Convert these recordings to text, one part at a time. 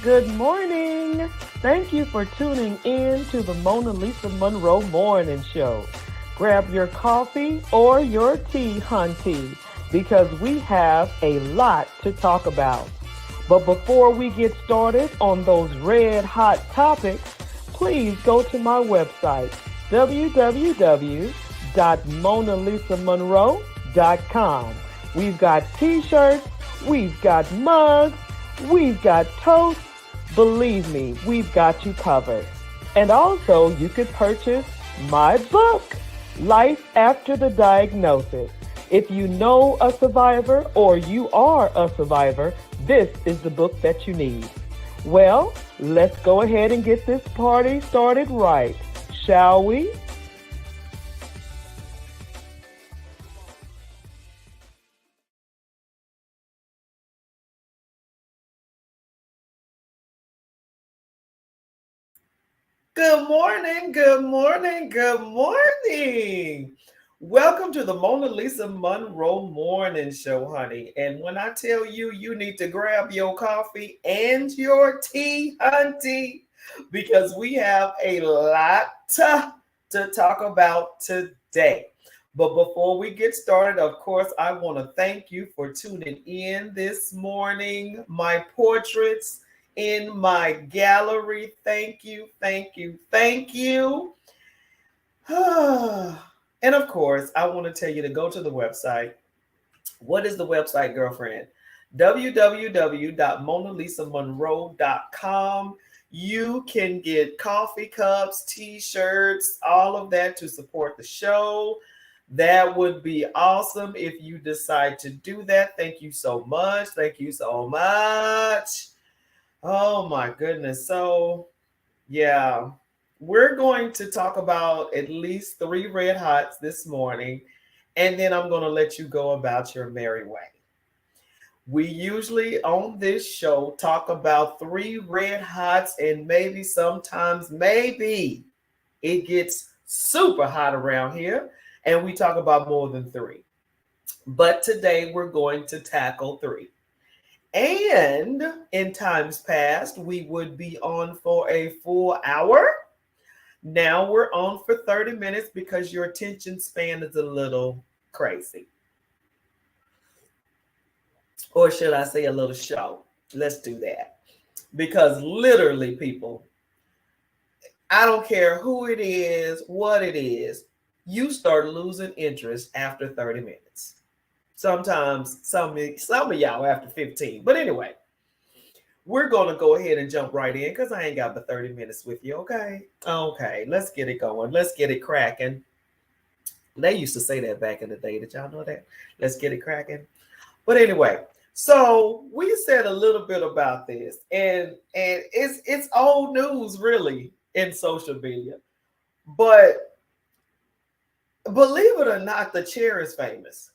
Good morning. Thank you for tuning in to the MonaLisa Monroe Morning Show. Grab your coffee or your tea, hunty, because we have a lot to talk about. But before we get started on those red hot topics, please go to my website, www.monalisamonroe.com. We've got t-shirts, we've got mugs, we've got toast. Believe me, we've got you covered. And also, you could purchase my book, Life After the Diagnosis. If you know a survivor or you are a survivor, this is the book that you need. Well, let's go ahead and get this party started right, shall we? Good morning, good morning, good morning. Welcome to the MonaLisa Monroe Morning Show, honey. And when I tell you, you need to grab your coffee and your tea, hunty, because we have a lot to talk about today. But before we get started, of course, I want to thank you for tuning in this morning. My portraits in my gallery. Thank you, thank you, thank you. And of course, I want to tell you to go to the website. What is the website, girlfriend? www.monalisamonroe.com. You can get coffee cups, t-shirts, all of that to support the show. That would be awesome if you decide to do that. Thank you so much. Thank you so much. Oh my goodness. So, yeah, we're going to talk about at least 3 red hots this morning, and then I'm going to let you go about your merry way. We usually on this show talk about 3 red hots, and maybe sometimes, maybe it gets super hot around here, and we talk about more than three. But today we're going to tackle three. And in times past, we would be on for a full hour. Now we're on for 30 minutes because your attention span is a little crazy. Or should I say a little short? Let's do that. Because literally, people, I don't care who it is, what it is, you start losing interest after 30 minutes. Sometimes some of y'all after 15. But anyway, we're going to go ahead and jump right in because I ain't got but 30 minutes with you, okay? Okay, let's get it going. Let's get it cracking. They used to say that back in the day. Did y'all know that? Let's get it cracking. But anyway, so we said a little bit about this, and it's old news really in social media. But believe it or not, the chair is famous.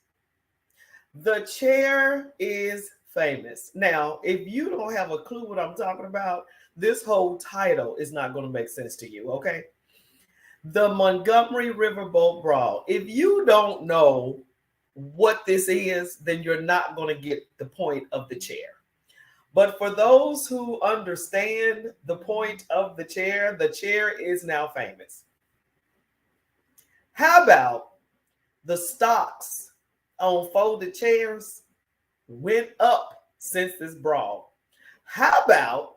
The chair is famous. Now, if you don't have a clue what I'm talking about, this whole title is not going to make sense to you, okay? The Montgomery Riverboat Brawl. If you don't know what this is, then you're not going to get the point of the chair. But for those who understand the point of the chair is now famous. How about the stocks on folded chairs went up since this brawl? How about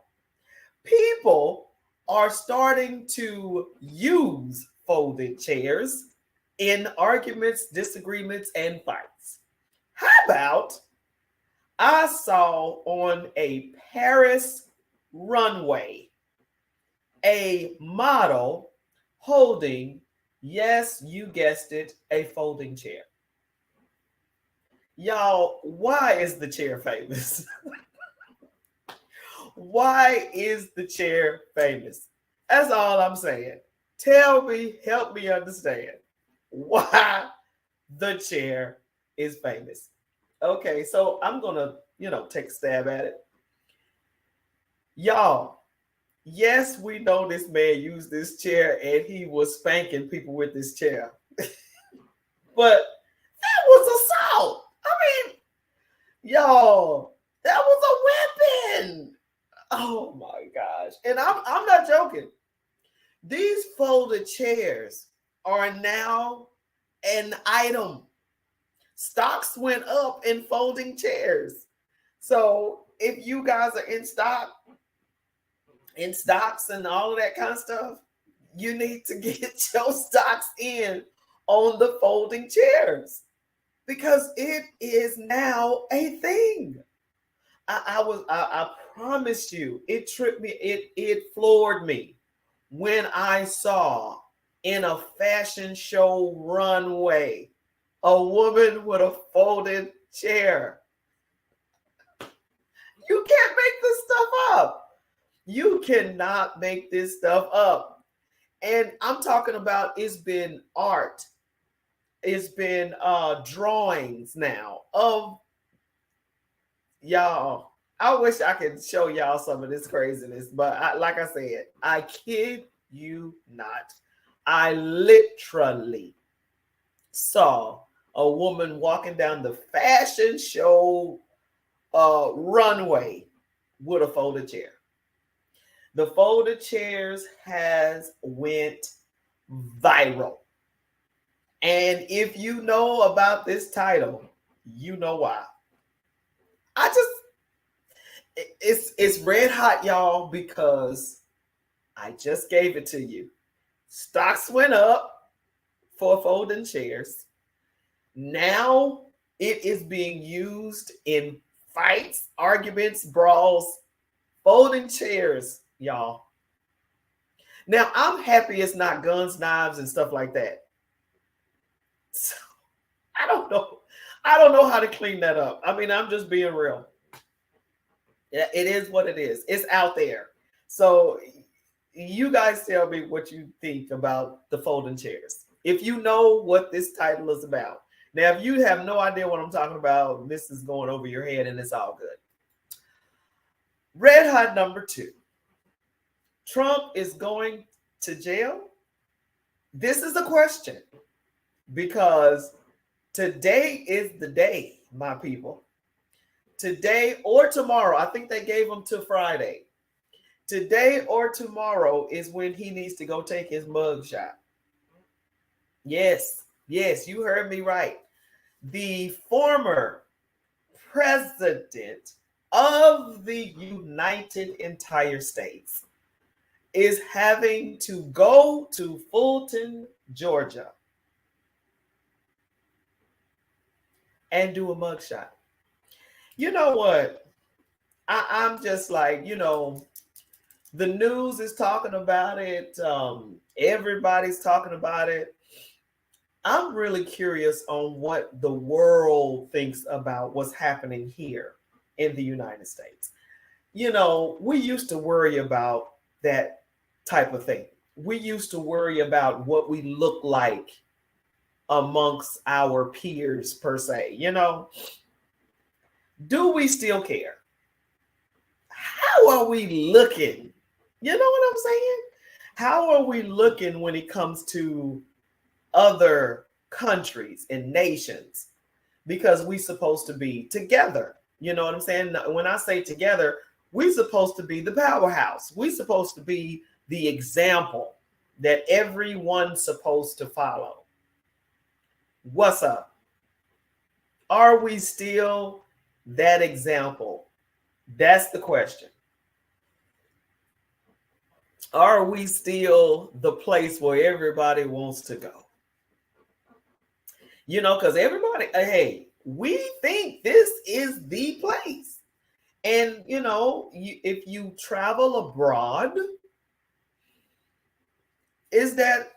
people are starting to use folded chairs in arguments, disagreements, and fights? How about I saw on a Paris runway a model holding, yes, you guessed it, a folding chair. Y'all, why is the chair famous? Why is the chair famous? That's all I'm saying. Tell me, help me understand why the chair is famous. Okay, so I'm gonna, take a stab at it. Y'all, yes, we know this man used this chair and he was spanking people with this chair. But that was assault. I mean, y'all, that was a weapon. Oh my gosh. And I'm not joking. These folded chairs are now an item. Stocks went up in folding chairs. So if you guys are in stocks and all of that kind of stuff, you need to get your stocks in on the folding chairs because it is now a thing. I promise you, it tripped me, it floored me when I saw in a fashion show runway a woman with a folded chair. You can't make this stuff up. You cannot make this stuff up. And I'm talking about it's been art. It's been drawings now of y'all. I wish I could show y'all some of this craziness, but like I said, I kid you not. I literally saw a woman walking down the fashion show runway with a folded chair. The folded chairs has went viral. And if you know about this title, you know why. It's red hot, y'all, because I just gave it to you. Stocks went up for folding chairs. Now it is being used in fights, arguments, brawls, folding chairs, y'all. Now I'm happy it's not guns, knives, and stuff like that. So, I don't know how to clean that up. I mean, I'm just being real. Yeah, it is what it is. It's out there. So you guys tell me what you think about the folding chairs. If you know what this title is about. Now, if you have no idea what I'm talking about, this is going over your head and it's all good. Red hot number 2. Trump is going to jail. This is a question because today is the day, my people. Today or tomorrow, I think they gave him to Friday. Today or tomorrow is when he needs to go take his mug shot. Yes, yes, you heard me right. The former president of the United Entire States is having to go to Fulton, Georgia, and do a mugshot. You know what? I'm just like, the news is talking about it. Everybody's talking about it. I'm really curious on what the world thinks about what's happening here in the United States. We used to worry about that type of thing. We used to worry about what we look like amongst our peers, per se. Do we still care? How are we looking? You know what I'm saying? How are we looking when it comes to other countries and nations? Because we're supposed to be together. You know what I'm saying? When I say together, we're supposed to be the powerhouse. We're supposed to be the example that everyone's supposed to follow. What's up? Are we still that example? That's the question. Are we still the place where everybody wants to go? Because everybody, hey, we think this is the place. And, if you travel abroad, is that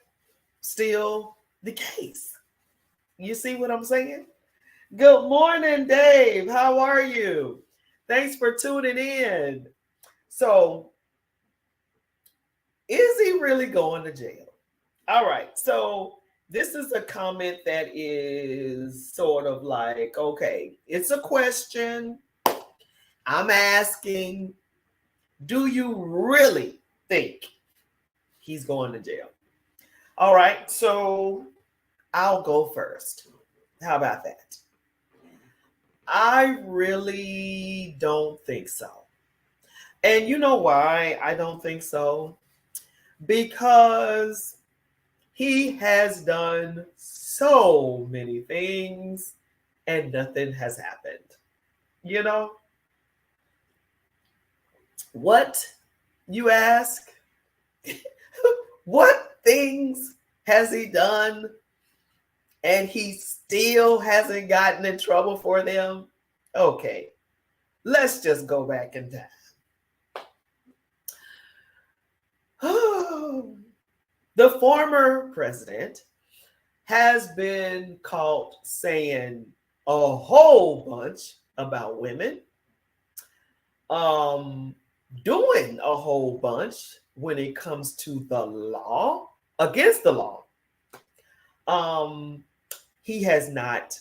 still the case? You see what I'm saying? Good morning, Dave. How are you? Thanks for tuning in. So, is he really going to jail? All right. So, this is a comment that is sort of like, okay, it's a question. I'm asking, do you really think he's going to jail? All right, so I'll go first. How about that? I really don't think so. And you know why I don't think so? Because he has done so many things and nothing has happened. What, you ask? What things has he done and he still hasn't gotten in trouble for them? Okay, let's just go back in time. The former president has been caught saying a whole bunch about women, doing a whole bunch when it comes to the law, against the law. He has not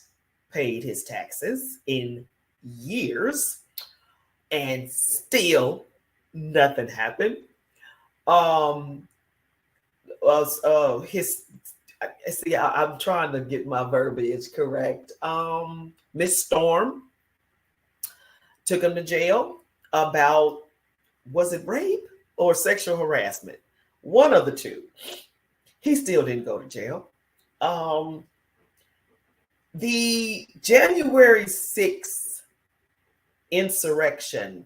paid his taxes in years and still nothing happened. I'm trying to get my verbiage correct. Miss Storm took him to jail about, was it rape or sexual harassment? One of the two. He still didn't go to jail. The January 6th insurrection,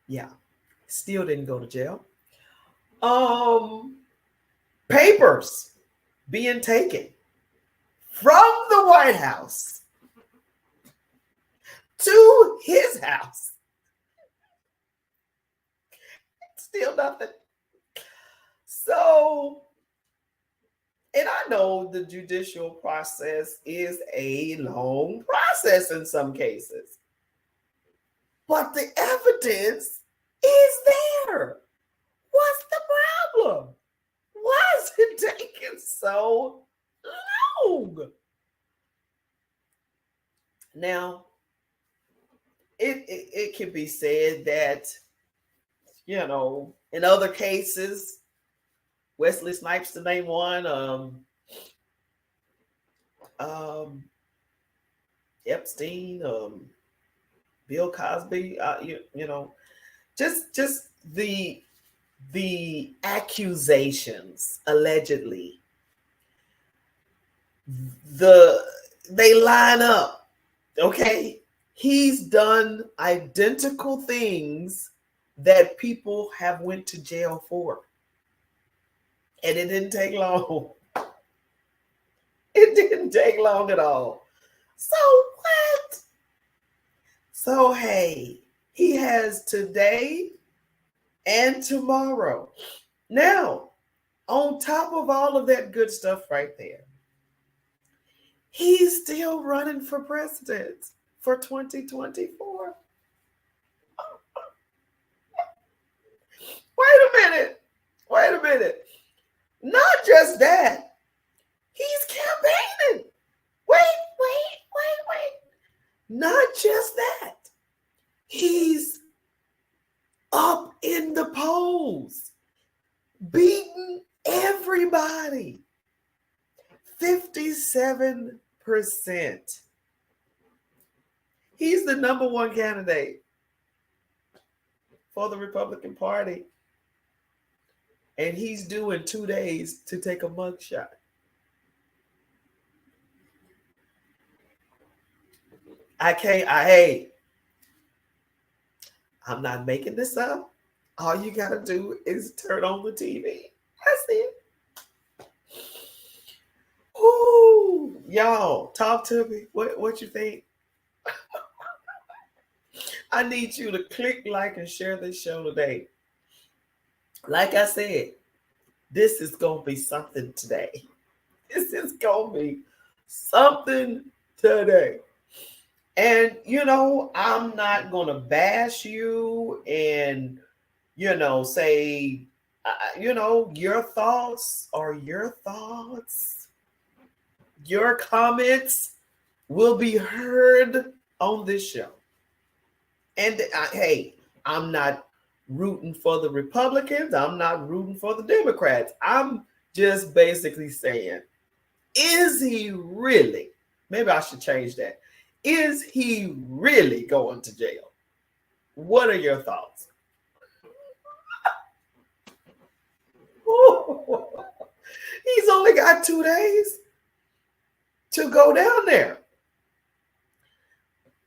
yeah, still didn't go to jail. Papers being taken from the White House to his house. Still nothing. So, and I know the judicial process is a long process in some cases, but the evidence is there. What's the problem? Why is it taking so long? Now, it can be said that, in other cases, Wesley Snipes to name one. Um, Epstein, Bill Cosby. You know, just the accusations allegedly, the they line up. Okay, he's done identical things that people have went to jail for, and it didn't take long. It didn't take long at all. So what? So hey, he has today and tomorrow. Now, on top of all of that good stuff right there, he's still running for president for 2024. Wait a minute. Wait a minute. Not just that, he's campaigning. Wait. Not just that. He's up in the polls, beating everybody. 57%. He's the number one candidate for the Republican Party. And he's due in 2 days to take a mugshot. Hey, I'm not making this up. All you got to do is turn on the TV. That's it. Ooh, y'all, talk to me. What you think? I need you to click like and share this show today. Like I said, this is going to be something today. This is going to be something today. And, I'm not going to bash you and, say, your thoughts are your thoughts. Your comments will be heard on this show. And hey, I'm not rooting for the Republicans. I'm not rooting for the Democrats. I'm just basically saying, is he really, maybe I should change that. Is he really going to jail? What are your thoughts? He's only got 2 days to go down there.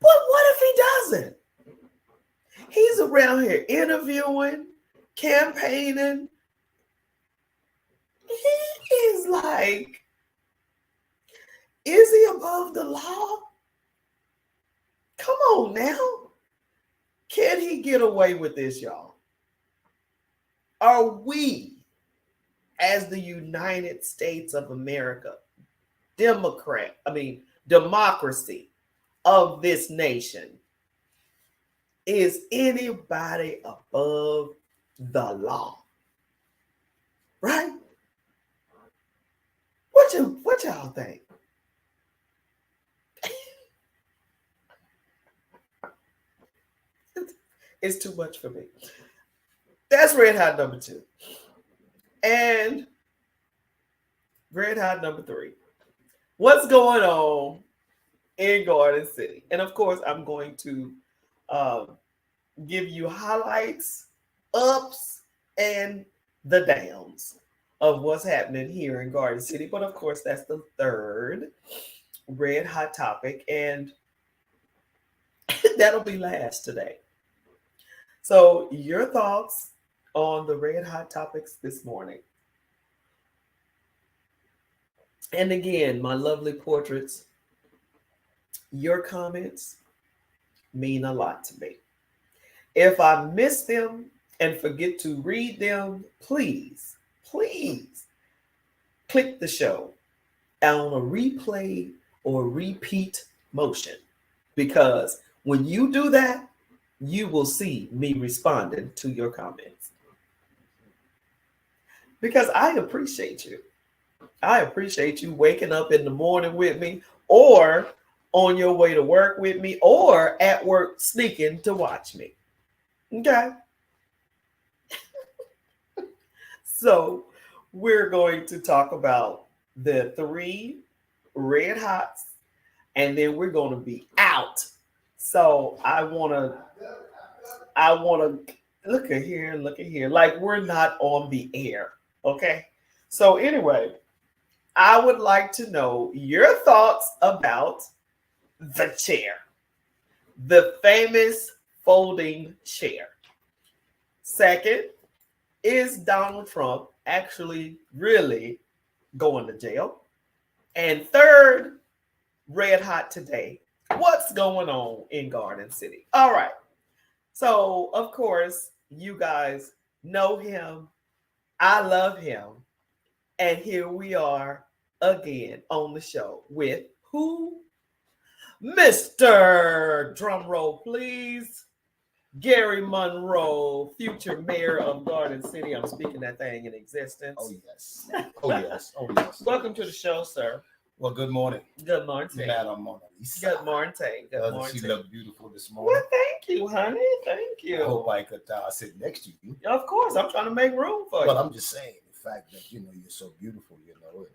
But what if he doesn't? He's around here interviewing, campaigning. He is like, is he above the law? Come on now. Can he get away with this, y'all? Are we, as the United States of America, democracy of this nation, is anybody above the law? Right? What y'all think? It's too much for me. That's red hot number 2. And red hot number 3. What's going on in Garden City? And of course, I'm going to give you highlights, ups, and the downs of what's happening here in Garden City. But of course, that's the third red hot topic. And that'll be last today. So your thoughts on the red hot topics this morning. And again, my lovely portraits, your comments mean a lot to me. If I miss them and forget to read them, please click the show on a replay or repeat motion, because when you do that, you will see me responding to your comments. Because I appreciate you. I appreciate you waking up in the morning with me, or on your way to work with me, or at work sneaking to watch me. Okay? So we're going to talk about the 3 red hots, and then we're going to be out. So I want to look at here, like we're not on the air. Okay. So anyway, I would like to know your thoughts about the chair, the famous folding chair. Second, is Donald Trump actually really going to jail? And third, red hot today, what's going on in Garden City? All right. So, of course, you guys know him. I love him. And here we are again on the show with who? Mr. Drumroll, please. Gary Monroe, future mayor of Garden City. I'm speaking that thing in existence. Oh, yes. Oh, yes. Oh, yes. Welcome to the show, sir. Well, good morning. Good morning. Madam MonaLisa. Good morning. Good morning. She looked beautiful this morning. Well, thank you, honey. Thank you. I hope I could sit next to you. Of course, I'm trying to make room for you. Well, I'm just saying the fact that, you're so beautiful, and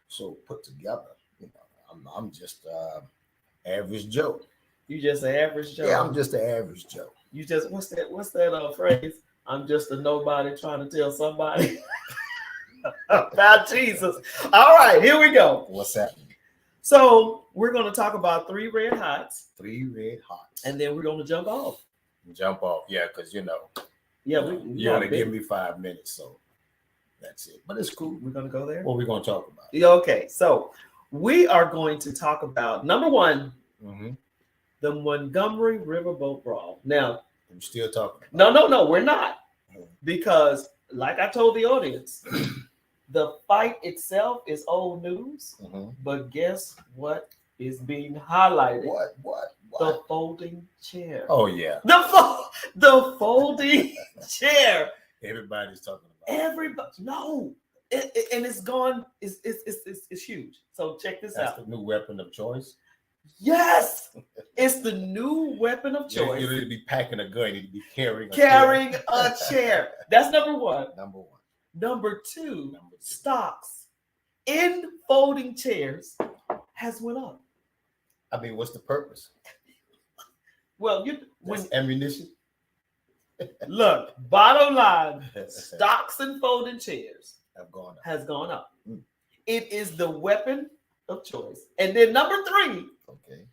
so put together. I'm just average Joe. You just an average Joe. Yeah, I'm just an average Joe. You just what's that phrase? I'm just a nobody trying to tell somebody about Jesus. All right, here we go. What's happening? So we're going to talk about 3 red hots. 3 red hots. And then we're going to jump off. Jump off, yeah, because Yeah, you only give me 5 minutes, so that's it. But it's cool. We're going to go there. What are we going to talk about? Yeah, okay, so we are going to talk about number 1, the Montgomery Riverboat Brawl. Now, I'm still talking. No, we're not, because like I told the audience, the fight itself is old news. But guess what is being highlighted? What? The folding chair. Oh yeah, the folding chair. Everybody's talking about. Everybody, no, and it's gone. It's huge. So check this out. That's the new weapon of choice. Yes, it's the new weapon of choice. You need to be packing a gun. You need to be carrying a chair. That's number 1. Number 1. Number 2, stocks in folding chairs has went up. I mean, what's the purpose? Well, ammunition. Look, bottom line, stocks in folding chairs has gone up. It is the weapon of choice. And then number 3, okay,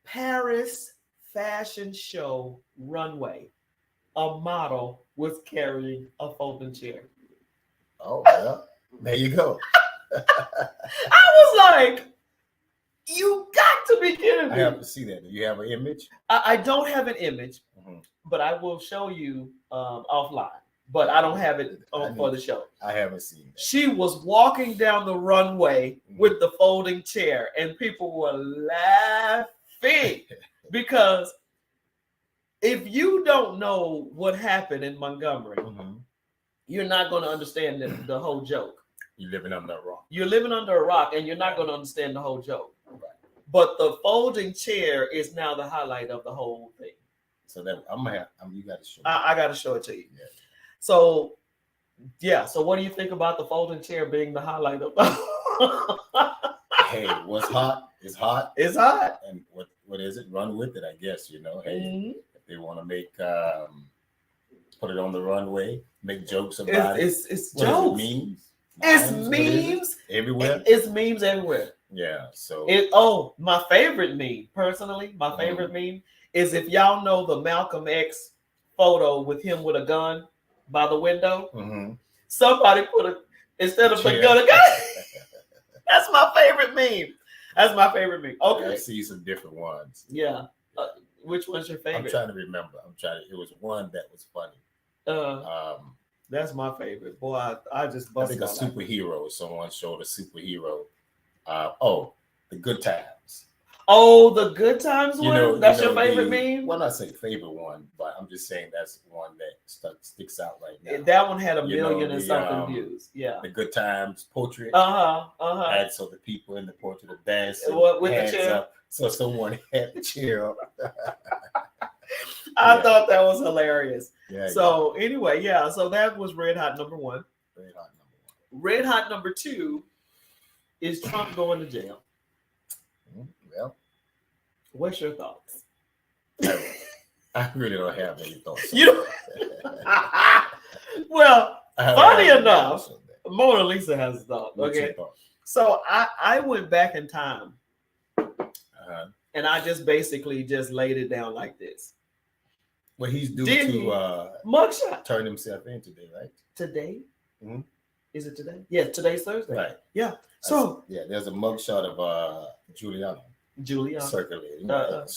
Paris fashion show runway. A model was carrying a folding chair. Oh, well, there you go. I was like, you got to be kidding me. I have to see that. Do you have an image? I don't have an image, but I will show you offline. But I don't have it for the show. I haven't seen that. She was walking down the runway with the folding chair, and people were laughing because if you don't know what happened in Montgomery, you're not going to understand the whole joke. You're living under a rock. You're living under a rock, and you're not going to understand the whole joke. Right. But the folding chair is now the highlight of the whole thing. So that you got to show. I got to show it to you. Yeah. So, yeah. So, what do you think about the folding chair being the highlight of? Hey, what's hot is hot. It's hot. And what is it? Run with it, I guess. Hey, if they want to make put it on the runway, make jokes about it. It's jokes. It's memes everywhere. It's memes everywhere. Yeah. So my favorite meme, personally, my favorite meme is if y'all know the Malcolm X photo with him with a gun by the window. Somebody instead of a gun. That's my favorite meme. Okay. I see some different ones. Yeah. Which one's your favorite? I'm trying to remember. It was one that was funny. That's my favorite. Boy, I just busted. I think a superhero. Someone showed a superhero. The Good Times. Oh, the Good Times one? That's your favorite meme? Well, not say favorite one, but I'm just saying that's one that sticks out right now. That one had 1 million and something views. Yeah. The Good Times portrait. And so the people in the portrait are dancing with the chair. Up. So someone had the chair up. I thought that was hilarious. Yeah. So anyway, so that was red hot number 1. Red hot number one. Red hot number two is Trump going to jail. Well, what's your thoughts? I really don't have any thoughts. You don't? Well, funny enough, Mona Lisa has a thought. Okay, so I went back in time, and I just basically just laid it down like this. Well, he's due to mugshot turn himself in today, right? Today? Mm-hmm. Is it today? Yeah, today's Thursday. Right. Yeah. So there's a mugshot of Giuliano circulating. But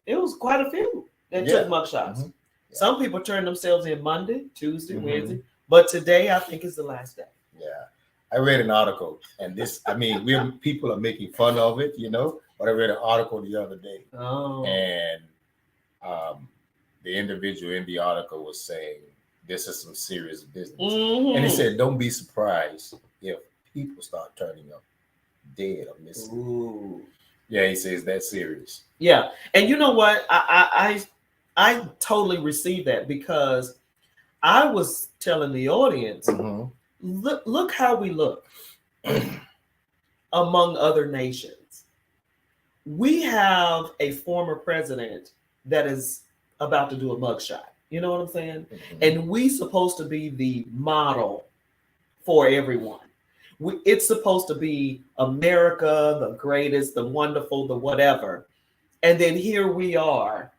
it was quite a few that took mugshots. Mm-hmm. Yeah. Some people turn themselves in Monday, Tuesday, Wednesday, but today I think is the last day. Yeah. I read an article, and people are making fun of it, but I read an article the other day. Oh. And the individual in the article was saying this is some serious business. Mm-hmm. And he said, don't be surprised if people start turning up dead or missing. Ooh. Yeah, he says that's serious. Yeah. And you know what? I totally received that, because I was telling the audience, look how we look among other nations. We have a former president that is about to do a mugshot. You know what I'm saying? Mm-hmm. And we supposed to be the model for everyone. It's supposed to be America, the greatest, the wonderful, the whatever. And then here we are.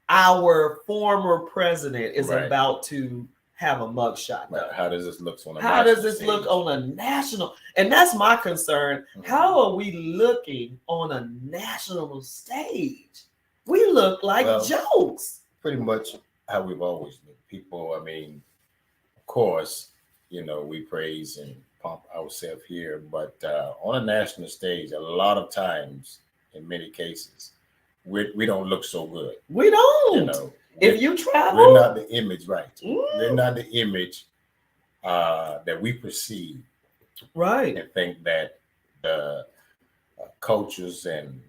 Our former president is about to have a mugshot. Right. How does this look on a How does this look on a national? And that's my concern. Mm-hmm. How are we looking on a national stage? We look like jokes. Pretty much how we've always looked. People, of course, we praise and pump ourselves here, but on a national stage, a lot of times, in many cases, we don't look so good. We don't. If you travel, we're not the image, right? We're not the image that we perceive, right? And think that the cultures and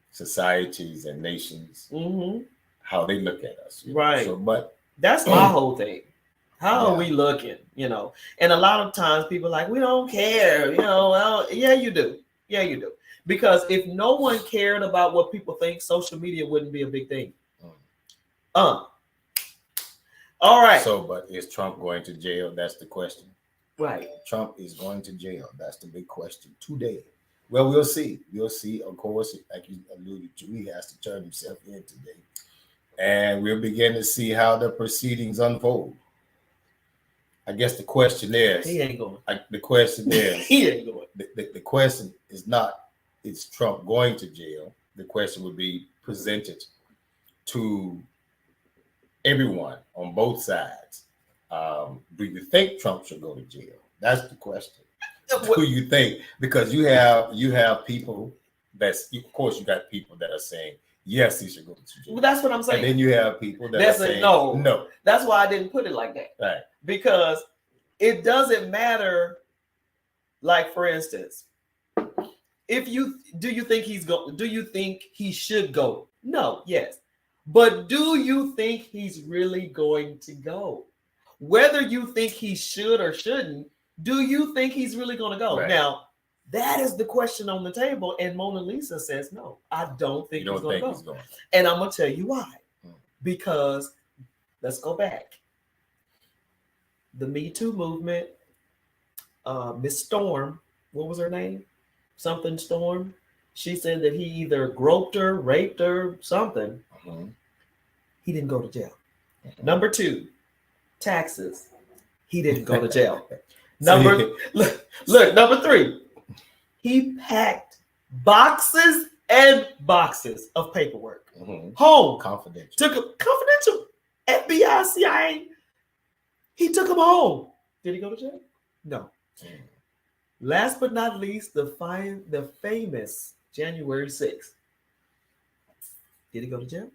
societies and nations, how they look at us, right? So, but that's my whole thing. How are we looking? And a lot of times people are like, we don't care. Well, yeah, you do. Yeah, you do. Because if no one cared about what people think, social media wouldn't be a big thing. All right. So, but is Trump going to jail? That's the question. Right. Trump is going to jail. That's the big question today. Well, we'll see. We'll see. Of course, like you alluded to, he has to turn himself in today. And we'll begin to see how the proceedings unfold. I guess the question is, he ain't going. The question is, he ain't going. The question is not, is Trump going to jail? The question would be presented to everyone on both sides. Do you think Trump should go to jail? That's the question. Do you think? Because you have people of course, you got people that are saying, yes, he should go to jail. Well, that's what I'm saying. And then you have people that are saying, no. That's why I didn't put it like that. Right. Because it doesn't matter. Like, for instance, do you think he should go? No, yes. But do you think he's really going to go? Whether you think he should or shouldn't, do you think he's really going to go? Right. Now, that is the question on the table. And Mona Lisa says, no, I don't think he's going to go. And I'm going to tell you why. Because let's go back. The Me Too movement, Miss Storm, what was her name? Something Storm. She said that he either groped her, raped her, something. He didn't go to jail. Number two, taxes. He didn't go to jail. Number three, he packed boxes and boxes of paperwork home. Confidential. Took him confidential. FBI, CIA. He took him home. Did he go to jail? No. Last but not least, the famous January 6th. Did he go to jail?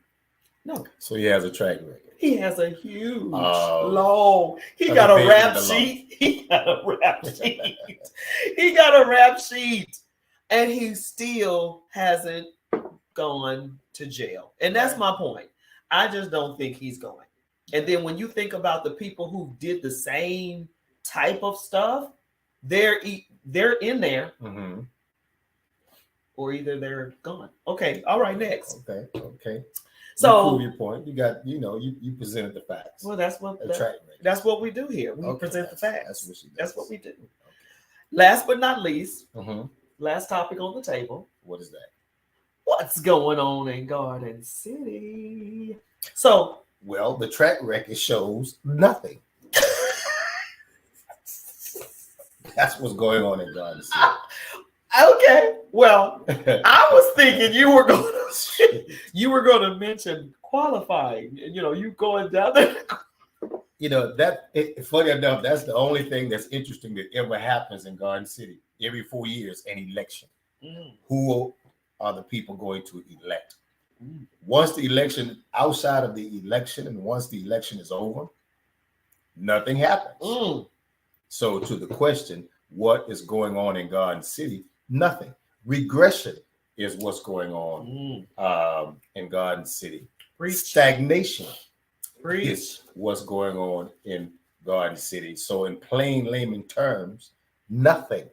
No. So he has a track record. He has a huge, long. He got a rap sheet. He got a rap sheet. He got a rap sheet, and he still hasn't gone to jail. And that's my point. I just don't think he's going. And then when you think about the people who did the same type of stuff, they're in there, or either they're gone. Okay, all right, next. Okay. So you prove your point. You got, you presented the facts. Well, that's what we do here. We present the facts. That's what she does. That's what we do. Okay. Last but not least, last topic on the table. What is that? What's going on in Garden City? So, well, the track record shows nothing. That's what's going on in Garden City. Okay. Well, I was thinking you were going to mention qualifying. You going down there. Funny enough, that's the only thing that's interesting that ever happens in Garden City. Every 4 years, an election. Who are the people going to elect? Once the election, outside of the election, and once the election is over, nothing happens. So to the question, what is going on in Garden City? Nothing. Regression is what's going on in Garden City. Stagnation is what's going on in Garden City. So in plain layman terms, nothing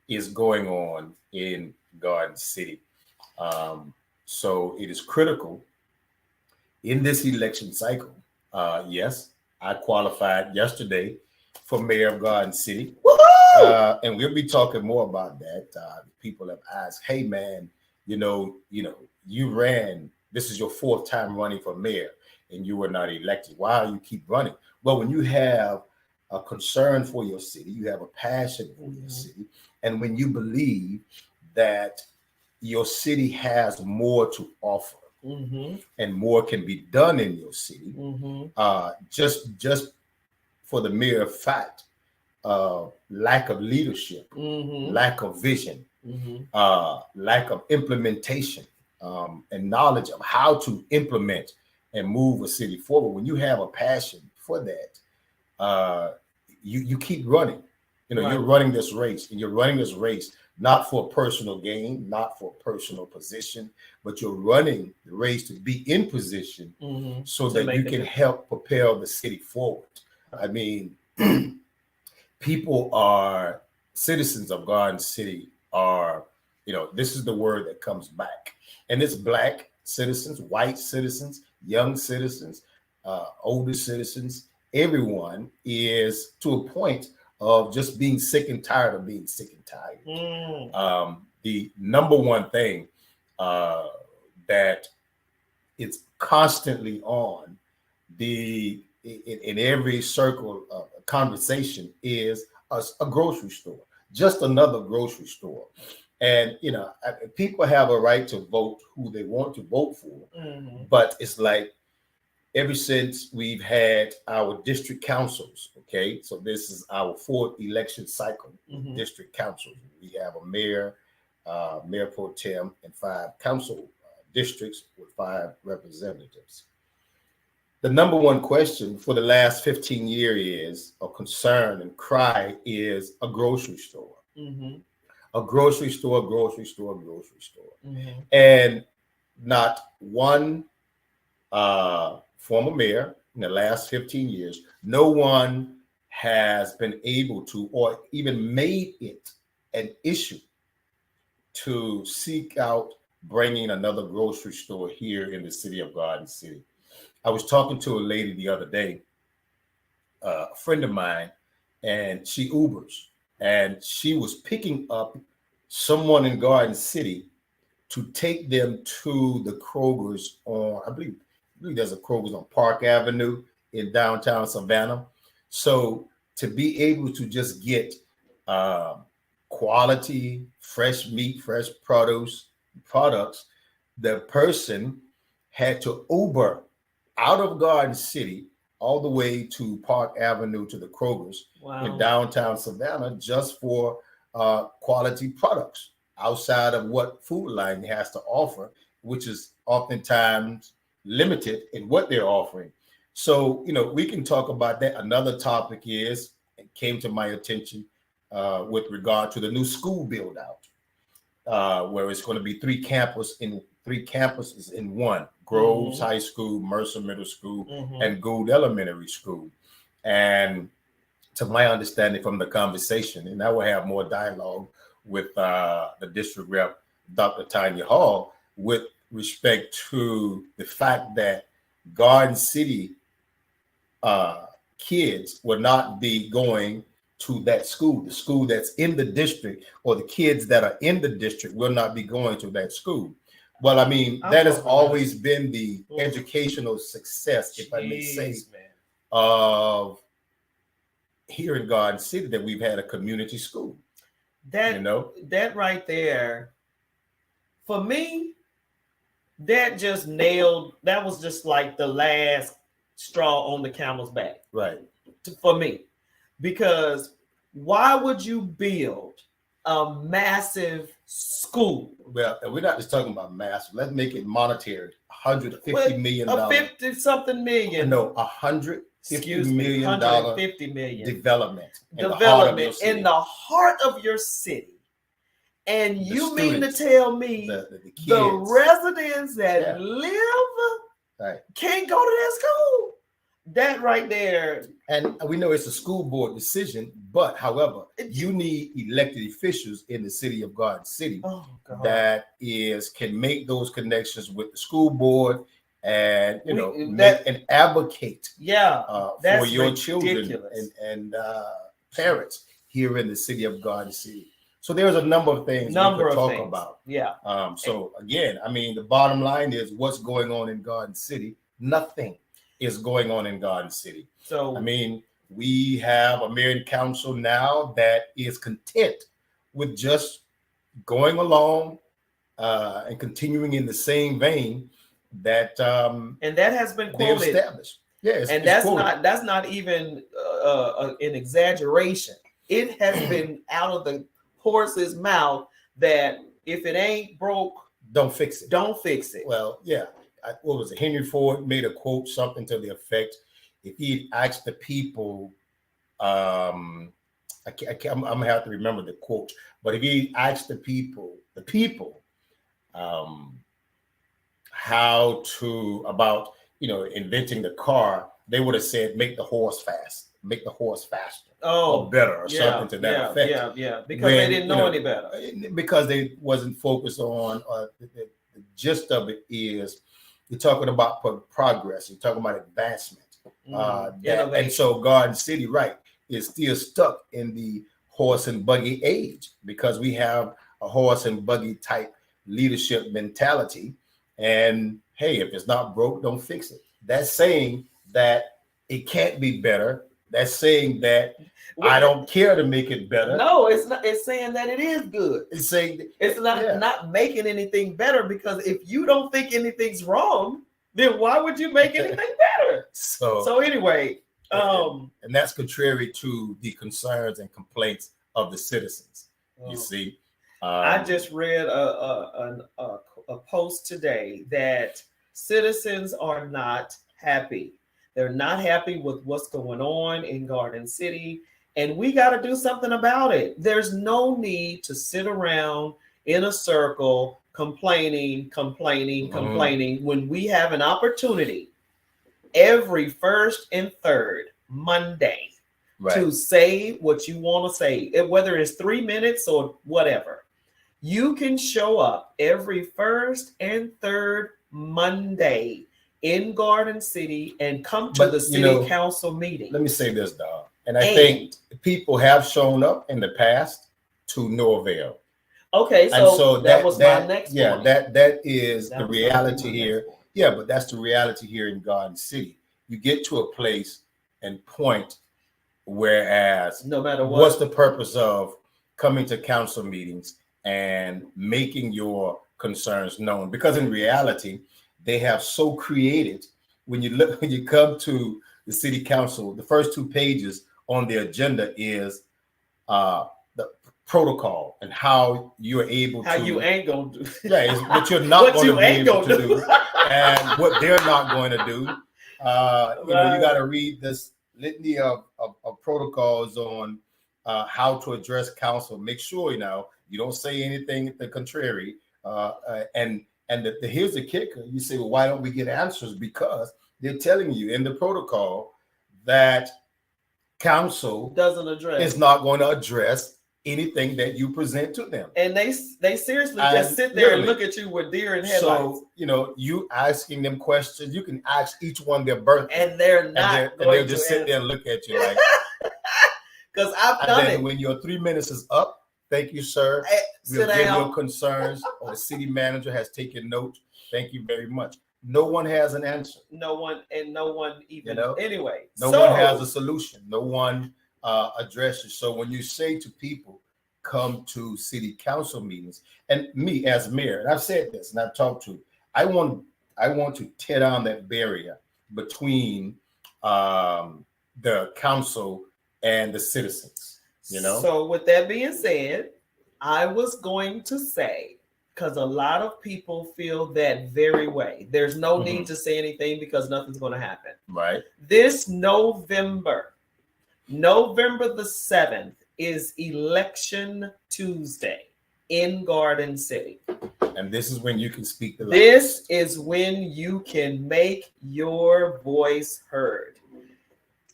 is going on in Garden City. So it is critical in this election cycle. Yes, I qualified yesterday for mayor of Garden City. And we'll be talking more about that. People have asked, hey man, you ran, this is your 4th time running for mayor and you were not elected. Why do you keep running? Well, when you have a concern for your city, you have a passion for your city, and when you believe that your city has more to offer and more can be done in your city, just for the mere fact of lack of leadership, lack of vision, lack of implementation, and knowledge of how to implement and move a city forward. When you have a passion for that, you keep running. You're running this race, and you're running this race not for personal gain, not for personal position, but you're running the race to be in position so that you can help propel the city forward. I mean, citizens of Garden City are, this is the word that comes back. And it's Black citizens, white citizens, young citizens, older citizens. Everyone is to a point of just being sick and tired of being sick and tired. The number one thing that it's constantly on in every circle of conversation is a grocery store, just another grocery store. And people have a right to vote who they want to vote for, but it's like ever since we've had our district councils, okay, so this is our 4th election cycle, district councils. We have a mayor, mayor pro tem, and 5 council districts with 5 representatives. The number one question for the last 15 years is a concern and cry is a grocery store. A grocery store, grocery store, grocery store. And not one former mayor in the last 15 years, no one has been able to or even made it an issue to seek out bringing another grocery store here in the city of Garden City. I was talking to a lady the other day, a friend of mine, and she Ubers, and she was picking up someone in Garden City to take them to the Kroger's on, I believe there's a Kroger's on Park Avenue in downtown Savannah. So to be able to just get quality, fresh meat, fresh products, the person had to Uber out of Garden City all the way to Park Avenue to the Kroger's in downtown Savannah just for quality products outside of what Food Line has to offer, which is oftentimes limited in what they're offering. So, we can talk about that. Another topic is, it came to my attention with regard to the new school build out, where it's going to be 3 campuses in 3 campuses in one: Groves High School, Mercer Middle School, and Gould Elementary School. And to my understanding from the conversation, and I will have more dialogue with the district rep, Dr. Tanya Hall, with respect to the fact that Garden City kids will not be going to that school. The school that's in the district, or the kids that are in the district, will not be going to that school. Well, I mean, that has always been the educational success, if I may say, of here in Garden City, that we've had a community school. That that right there, for me, that just nailed. That was just like the last straw on the camel's back, right? For me, because why would you build a massive school? Well, we're not just talking about massive. Let's make it monetary. $150 million. A 50-something million. No, $150 million development in the heart of your city. And you mean to tell me the residents that live can't go to that school? That right there. And we know it's a school board decision, but however, you need elected officials in the city of Garden City that can make those connections with the school board and and advocate for your children and parents here in the city of Garden City. So there's a number of things we could talk about. Yeah. So again, I mean, the bottom line is what's going on in Garden City. Nothing is going on in Garden City. So I mean, we have a mayor and council now that is content with just going along and continuing in the same vein that and that has been quoted. Established. Yes, and that's not even an exaggeration. It has been out of the horse's mouth that if it ain't broke, don't fix it. Don't fix it. Well, yeah. What was it? Henry Ford made a quote, something to the effect: if he asked the people, I'm gonna have to remember the quote, but if he asked the people, how to about inventing the car, they would have said make the horse faster, or better, or something to that effect. Because they didn't know any better. Because they wasn't focused on the gist of it is you're talking about progress, you're talking about advancement. And so Garden City, is still stuck in the horse and buggy age because we have a horse and buggy type leadership mentality. And hey, if it's not broke, don't fix it. That's saying that it can't be better. That's saying that I don't care to make it better. No, it's not. It's saying that it is good. It's saying it's not making anything better, because if you don't think anything's wrong, then why would you make anything better? So anyway, and that's contrary to the concerns and complaints of the citizens. You see, I just read a post today that citizens are not happy. They're not happy with what's going on in Garden City, and we got to do something about it. There's no need to sit around in a circle complaining when we have an opportunity every first and third Monday to say what you want to say, whether it's 3 minutes or whatever. You can show up every first and third Monday in Garden City and come to the city council meeting. Let me say this, dog. And I think people have shown up in the past to no avail. Okay, so that was my next point. Yeah, that is the reality here. Yeah, but that's the reality here in Garden City. You get to a place and point, whereas no matter what, what's the purpose of coming to council meetings and making your concerns known? Because in reality, they have so created, when you come to the city council, the first 2 pages on the agenda is the protocol and how you're able how you ain't gonna do. Yeah, it's what you're not going to be able to do and what they're not going to do. You got to read this litany of protocols on how to address council. Make sure you don't say anything the contrary, and And here's the kicker. You say, well, why don't we get answers? Because they're telling you in the protocol that council is not going to address anything that you present to them. And they seriously just sit there and look at you with deer in headlights. So, you asking them questions, you can ask each one their birthday. And they're not and they'll just sit there and look at you like. Because I've done it. When your 3 minutes is up, thank you, sir. We'll give your concerns, or the city manager has taken note. Thank you very much. No one has an answer. No one even, anyway. No one has a solution. No one addresses. So when you say to people, come to city council meetings, and me as mayor, and I've said this and I've talked to, I want to tear down that barrier between the council and the citizens, So with that being said, I was going to say, because a lot of people feel that very way. There's no need to say anything because nothing's going to happen. Right. This November the 7th is Election Tuesday in Garden City. And this is when you can speak the loudest. This is when you can make your voice heard.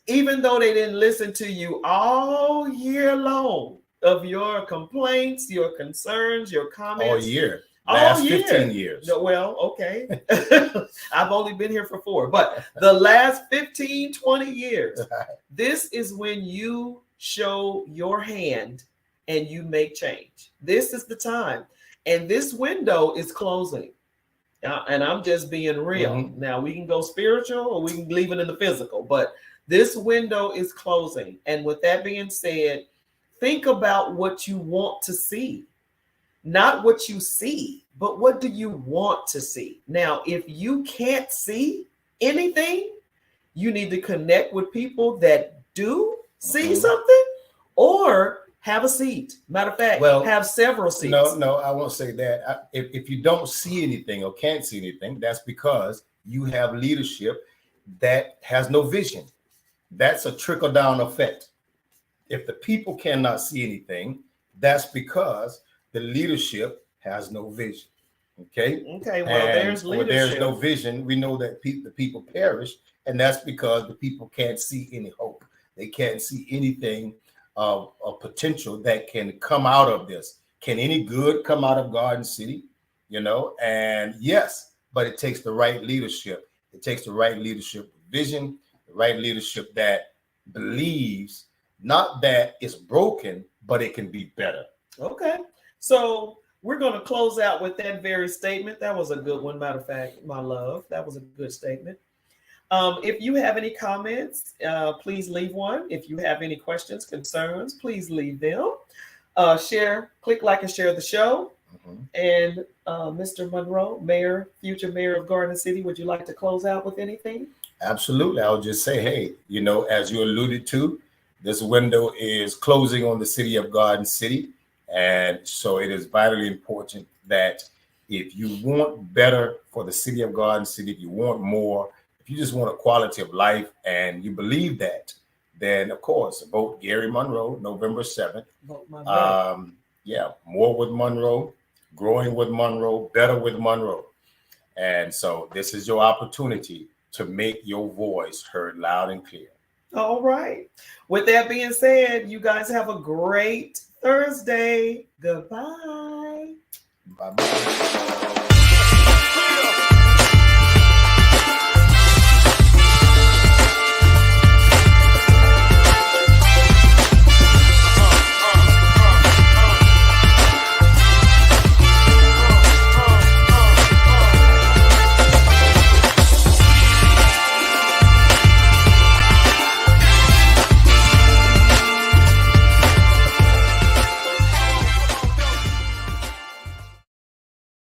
Even though they didn't listen to you all year long of your complaints, your concerns, your comments. All year. Last 15 years. Well, okay. I've only been here for 4, but the last 15, 20 years, this is when you show your hand and you make change. This is the time. And this window is closing. And I'm just being real. Now, we can go spiritual or we can leave it in the physical, but this window is closing. And with that being said, think about what you want to see. Not what you see, but what do you want to see? Now, if you can't see anything, you need to connect with people that do see something, or have a seat. Matter of fact, have several seats. No, I won't say that. If you don't see anything or can't see anything, that's because you have leadership that has no vision. That's a trickle-down effect. If the people cannot see anything, that's because the leadership has no vision. Okay. Well, there's leadership. When there's no vision, we know that the people perish, and that's because the people can't see any hope. They can't see anything of potential that can come out of this. Can any good come out of Garden City? And yes, but it takes the right leadership. It takes the right leadership with vision, the right leadership that believes not that it's broken, but it can be better. Okay. So we're going to close out with that very statement. That was a good one. Matter of fact, my love, that was a good statement. If you have any comments, please leave one. If you have any questions, concerns, please leave them. Click like and share the show. And Mr. Monroe, future mayor of Garden City, would you like to close out with anything? Absolutely. I'll just say, hey, as you alluded to, this window is closing on the city of Garden City. And so it is vitally important that if you want better for the city of Garden City, if you want more, if you just want a quality of life and you believe that, then of course, vote Gary Monroe, November 7th. Vote Monroe. More with Monroe, growing with Monroe, better with Monroe. And so this is your opportunity to make your voice heard loud and clear. All right. With that being said, you guys have a great Thursday. Goodbye. Bye-bye.